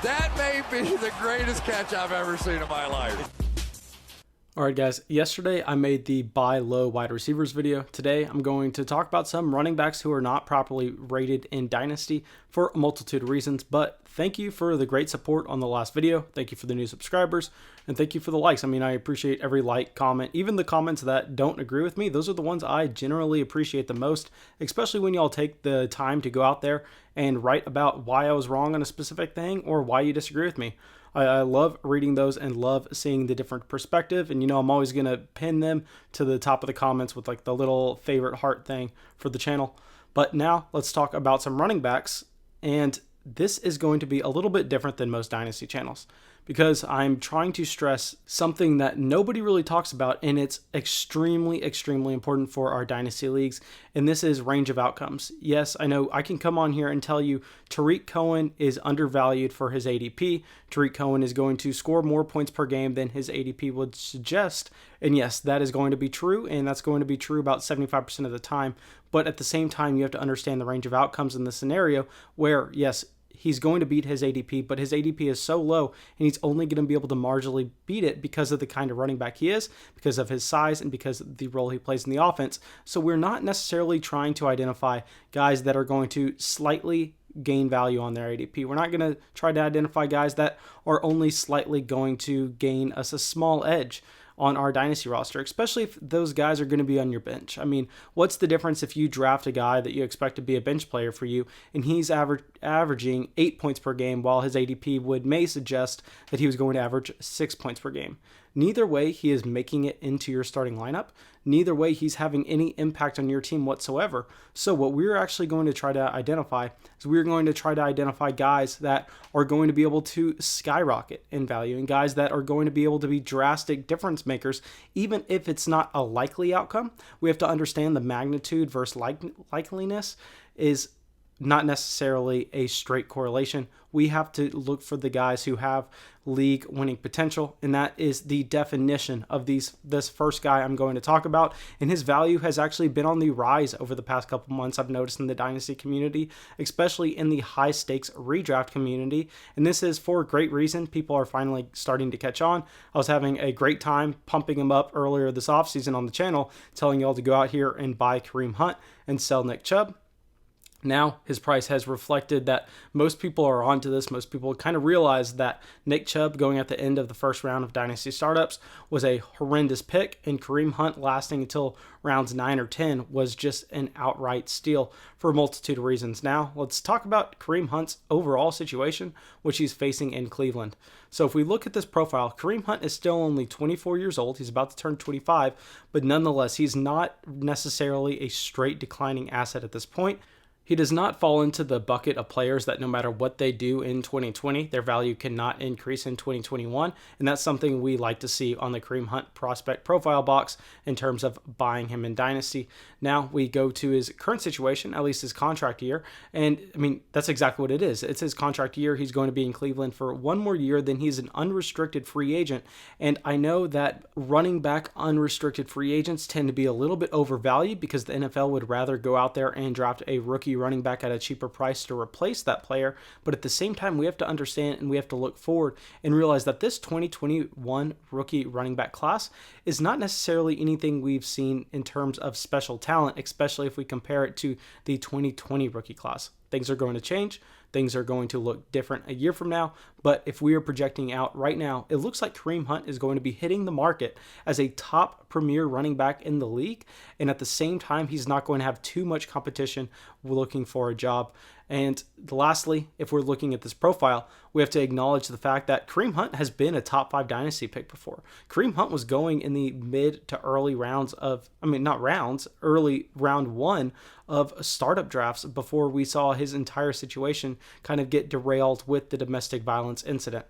That may be the greatest catch I've ever seen in my life. Alright guys, yesterday I made the buy low wide receivers video. Today I'm going to talk about some running backs who are not properly rated in Dynasty for a multitude of reasons, but thank you for the great support on the last video. Thank you for the new subscribers, and thank you for the likes. I mean, I appreciate every like, comment, even the comments that don't agree with me. Those are the ones I generally appreciate the most, especially when y'all take the time to go out there and write about why I was wrong on a specific thing or why you disagree with me. I love reading those and love seeing the different perspective. And, you know, I'm always going to pin them to the top of the comments with like the little favorite heart thing for the channel. But now let's talk about some running backs. And this is going to be a little bit different than most Dynasty channels, because I'm trying to stress something that nobody really talks about, and it's extremely, extremely important for our Dynasty leagues, and this is range of outcomes. Yes, I know I can come on here and tell you Tariq Cohen is undervalued for his ADP. Tariq Cohen is going to score more points per game than his ADP would suggest, and yes, that is going to be true, and that's going to be true about 75% of the time, but at the same time, you have to understand the range of outcomes in this scenario where, yes, he's going to beat his ADP, but his ADP is so low, and he's only going to be able to marginally beat it because of the kind of running back he is, because of his size, and because of the role he plays in the offense. So we're not necessarily trying to identify guys that are going to slightly gain value on their ADP. We're not going to try to identify guys that are only slightly going to gain us a small edge on our Dynasty roster, especially if those guys are going to be on your bench. I mean, what's the difference if you draft a guy that you expect to be a bench player for you and he's averaging 8 points per game while his ADP may suggest that he was going to average 6 points per game? Neither way, he is making it into your starting lineup. Neither way, he's having any impact on your team whatsoever. So what we're actually going to try to identify is we're going to try to identify guys that are going to be able to skyrocket in value and guys that are going to be able to be drastic difference makers, even if it's not a likely outcome. We have to understand the magnitude versus likeliness is not necessarily a straight correlation. We have to look for the guys who have league winning potential, and that is the definition of this first guy I'm going to talk about, and his value has actually been on the rise over the past couple months. I've noticed in the Dynasty community, especially in the high stakes redraft community, and this is for a great reason. People are finally starting to catch on. I was having a great time pumping him up earlier this offseason on the channel, telling y'all to go out here and buy Kareem Hunt and sell Nick Chubb. Now his price has reflected that most people are onto this. Most people kind of realize that Nick Chubb going at the end of the first round of Dynasty startups was a horrendous pick, and Kareem Hunt lasting until rounds 9 or 10 was just an outright steal for a multitude of reasons. Now let's talk about Kareem Hunt's overall situation, which he's facing in Cleveland. So if we look at this profile, Kareem Hunt is still only 24 years old. He's about to turn 25, but nonetheless, he's not necessarily a straight declining asset at this point. He does not fall into the bucket of players that no matter what they do in 2020, their value cannot increase in 2021. And that's something we like to see on the Kareem Hunt prospect profile box in terms of buying him in Dynasty. Now we go to his current situation, at least his contract year. And I mean, that's exactly what it is. It's his contract year. He's going to be in Cleveland for one more year, then he's an unrestricted free agent. And I know that running back unrestricted free agents tend to be a little bit overvalued because the NFL would rather go out there and draft a rookie running back at a cheaper price to replace that player. But at the same time, we have to understand and we have to look forward and realize that this 2021 rookie running back class is not necessarily anything we've seen in terms of special talent, especially if we compare it to the 2020 rookie class. Things are going to change. Things are going to look different a year from now. But if we are projecting out right now, it looks like Kareem Hunt is going to be hitting the market as a top premier running back in the league. And at the same time, he's not going to have too much competition looking for a job. And lastly, if we're looking at this profile, we have to acknowledge the fact that Kareem Hunt has been a top 5 Dynasty pick before. Kareem Hunt was going in the mid to early rounds of, early round 1 of startup drafts before we saw his entire situation kind of get derailed with the domestic violence incident.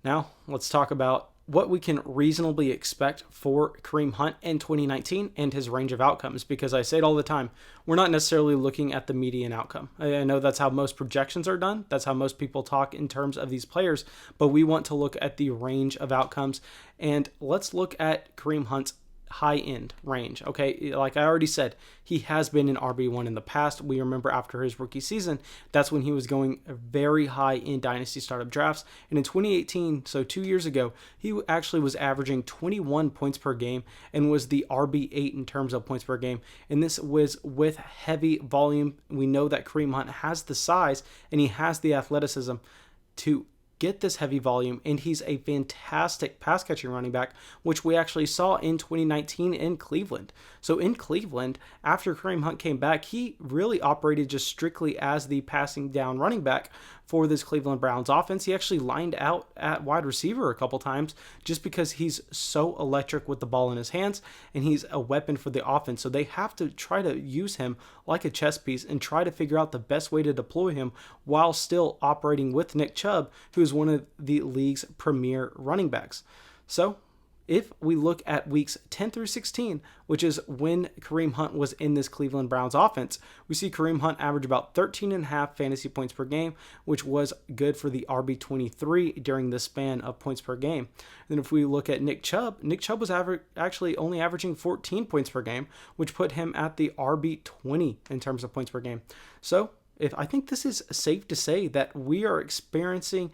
Now, let's talk about what we can reasonably expect for Kareem Hunt in 2019 and his range of outcomes, because I say it all the time, we're not necessarily looking at the median outcome. I know that's how most projections are done. That's how most people talk in terms of these players, but we want to look at the range of outcomes. And let's look at Kareem Hunt's high end range. Okay, like I already said, he has been an RB1 in the past. We remember after his rookie season, that's when he was going very high in dynasty startup drafts. And in 2018, so 2 years ago, he actually was averaging 21 points per game and was the RB8 in terms of points per game. And this was with heavy volume. We know that Kareem Hunt has the size and he has the athleticism to get this heavy volume, and he's a fantastic pass catching running back, which we actually saw in 2019 in Cleveland. So in Cleveland, after Kareem Hunt came back, he really operated just strictly as the passing down running back for this Cleveland Browns offense. He actually lined out at wide receiver a couple times just because he's so electric with the ball in his hands and he's a weapon for the offense. So they have to try to use him like a chess piece and try to figure out the best way to deploy him while still operating with Nick Chubb, who is one of the league's premier running backs. So if we look at weeks 10 through 16, which is when Kareem Hunt was in this Cleveland Browns offense, we see Kareem Hunt average about 13.5 fantasy points per game, which was good for the RB23 during the span of points per game. And then if we look at Nick Chubb was actually only averaging 14 points per game, which put him at the RB20 in terms of points per game. So I think this is safe to say that we are experiencing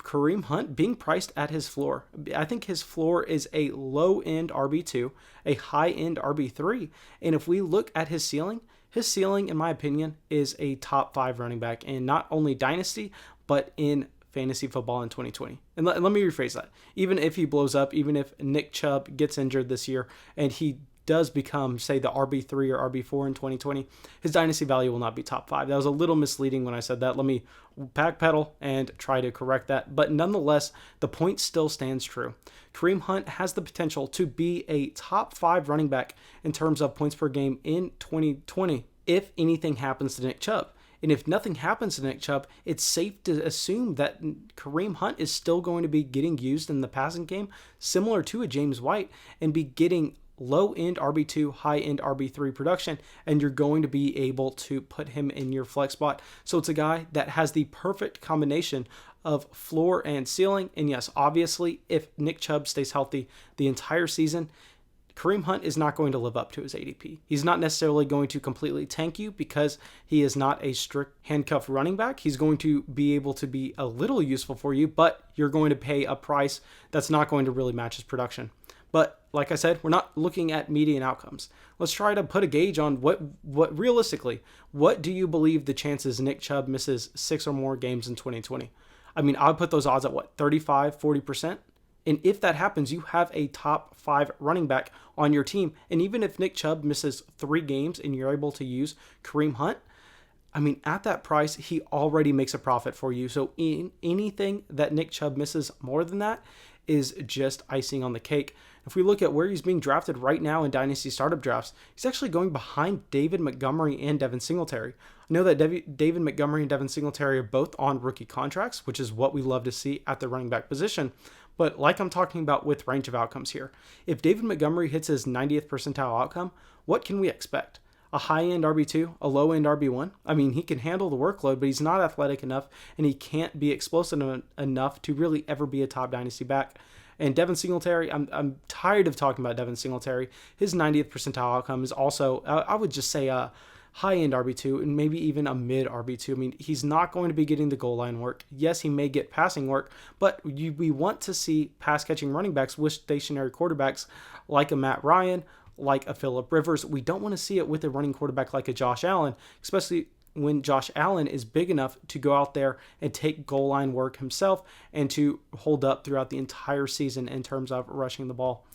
Kareem Hunt being priced at his floor. I think his floor is a low-end RB2, a high-end RB3, and if we look at his ceiling, in my opinion, is a top 5 running back in not only Dynasty, but in fantasy football in 2020. And let me rephrase that. Even if he blows up, even if Nick Chubb gets injured this year, and he does become, say, the RB3 or RB4 in 2020, his dynasty value will not be top 5. That was a little misleading when I said that. Let me backpedal and try to correct that. But nonetheless, the point still stands true. Kareem Hunt has the potential to be a top 5 running back in terms of points per game in 2020 if anything happens to Nick Chubb. And if nothing happens to Nick Chubb, it's safe to assume that Kareem Hunt is still going to be getting used in the passing game, similar to a James White, and be getting low-end RB2, high-end RB3 production, and you're going to be able to put him in your flex spot. So it's a guy that has the perfect combination of floor and ceiling. And yes, obviously, if Nick Chubb stays healthy the entire season, Kareem Hunt is not going to live up to his ADP. He's not necessarily going to completely tank you because he is not a strict handcuffed running back. He's going to be able to be a little useful for you, but you're going to pay a price that's not going to really match his production. But like I said, we're not looking at median outcomes. Let's try to put a gauge on what realistically, what do you believe the chances Nick Chubb misses 6 or more games in 2020? I mean, I would put those odds at what, 35, 40%? And if that happens, you have a top 5 running back on your team. And even if Nick Chubb misses 3 games and you're able to use Kareem Hunt, I mean, at that price, he already makes a profit for you. So in anything that Nick Chubb misses more than that is just icing on the cake. If we look at where he's being drafted right now in Dynasty Startup Drafts, he's actually going behind David Montgomery and Devin Singletary. I know that David Montgomery and Devin Singletary are both on rookie contracts, which is what we love to see at the running back position. But like I'm talking about with range of outcomes here, if David Montgomery hits his 90th percentile outcome, what can we expect? A high-end RB2, a low-end RB1? I mean, he can handle the workload, but he's not athletic enough, and he can't be explosive enough to really ever be a top dynasty back. And Devin Singletary, I'm tired of talking about Devin Singletary. His 90th percentile outcome is also, I would just say, a high-end RB2 and maybe even a mid RB2. I mean, he's not going to be getting the goal line work. Yes, he may get passing work, but we want to see pass-catching running backs with stationary quarterbacks like a Matt Ryan, like a Phillip Rivers. We don't want to see it with a running quarterback like a Josh Allen, especially when Josh Allen is big enough to go out there and take goal line work himself and to hold up throughout the entire season in terms of rushing the ball.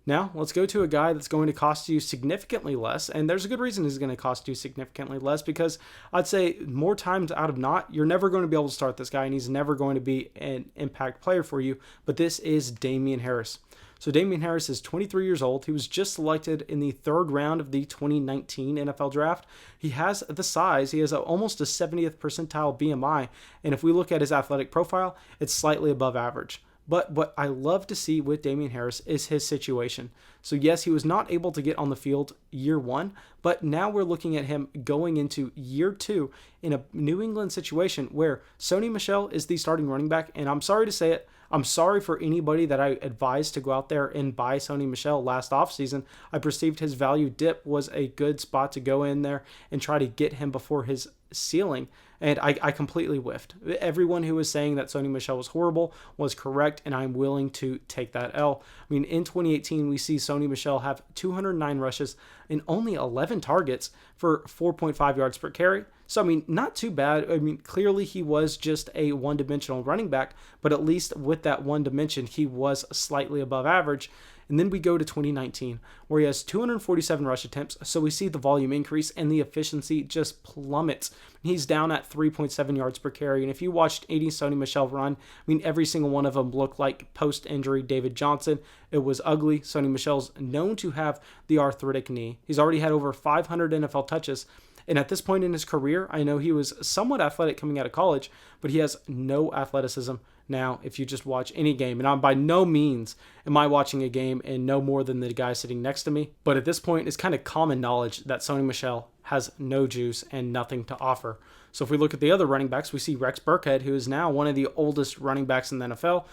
Now, let's go to a guy that's going to cost you significantly less, and there's a good reason he's going to cost you significantly less, because I'd say more times out of not, you're never going to be able to start this guy, and he's never going to be an impact player for you, but this is Damien Harris. So Damien Harris is 23 years old. He was just selected in the 3rd round of the 2019 NFL Draft. He has the size. He has almost a 70th percentile BMI, and if we look at his athletic profile, it's slightly above average. But what I love to see with Damien Harris is his situation. So yes, he was not able to get on the field year 1, but now we're looking at him going into year 2 in a New England situation where Sony Michel is the starting running back. And I'm sorry to say it, I'm sorry for anybody that I advised to go out there and buy Sony Michel last offseason. I perceived his value dip was a good spot to go in there and try to get him before his ceiling, and I completely whiffed. Everyone who was saying that Sony Michel was horrible was correct, and I'm willing to take that L. I mean, in 2018, we see Sony Michel have 209 rushes and only 11 targets for 4.5 yards per carry. So, I mean, not too bad. I mean, clearly he was just a one-dimensional running back, but at least with that one dimension, he was slightly above average. And then we go to 2019, where he has 247 rush attempts, so we see the volume increase and the efficiency just plummets. He's down at 3.7 yards per carry, and if you watched 80 Sony Michel run, I mean, every single one of them looked like post-injury David Johnson. It was ugly. Sony Michel's known to have the arthritic knee. He's already had over 500 NFL touches, and at this point in his career, I know he was somewhat athletic coming out of college, but he has no athleticism now if you just watch any game. And I'm by no means am I watching a game and no more than the guy sitting next to me. But at this point, it's kind of common knowledge that Sony Michel has no juice and nothing to offer. So if we look at the other running backs, we see Rex Burkhead, who is now one of the oldest running backs in the NFL.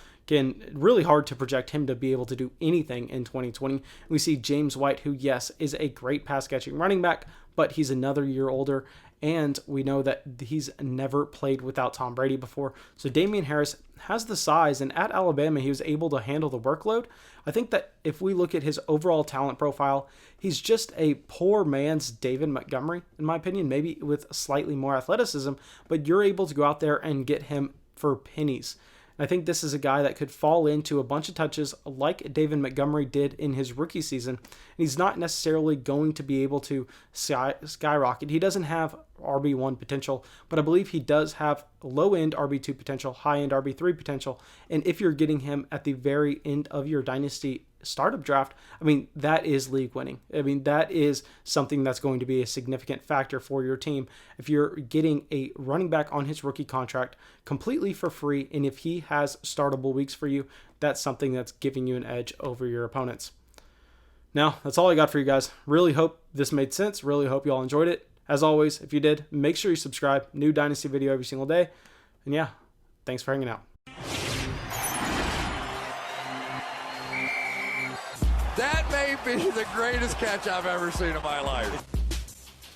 Really hard to project him to be able to do anything in 2020. We see James White, who, yes, is a great pass-catching running back, but he's another year older, and we know that he's never played without Tom Brady before. So Damien Harris has the size, and at Alabama, he was able to handle the workload. I think that if we look at his overall talent profile, he's just a poor man's David Montgomery, in my opinion, maybe with slightly more athleticism, but you're able to go out there and get him for pennies. I think this is a guy that could fall into a bunch of touches like David Montgomery did in his rookie season. And he's not necessarily going to be able to skyrocket. He doesn't have RB1 potential, but I believe he does have low-end RB2 potential, high-end RB3 potential. And if you're getting him at the very end of your dynasty startup draft, I mean, that is league winning. I mean, that is something that's going to be a significant factor for your team. If you're getting a running back on his rookie contract completely for free, and if he has startable weeks for you, that's something that's giving you an edge over your opponents. Now, that's all I got for you guys. Really hope this made sense. Really hope you all enjoyed it. As always, if you did, make sure you subscribe. New Dynasty video every single day. And yeah, thanks for hanging out. That may be the greatest catch I've ever seen in my life.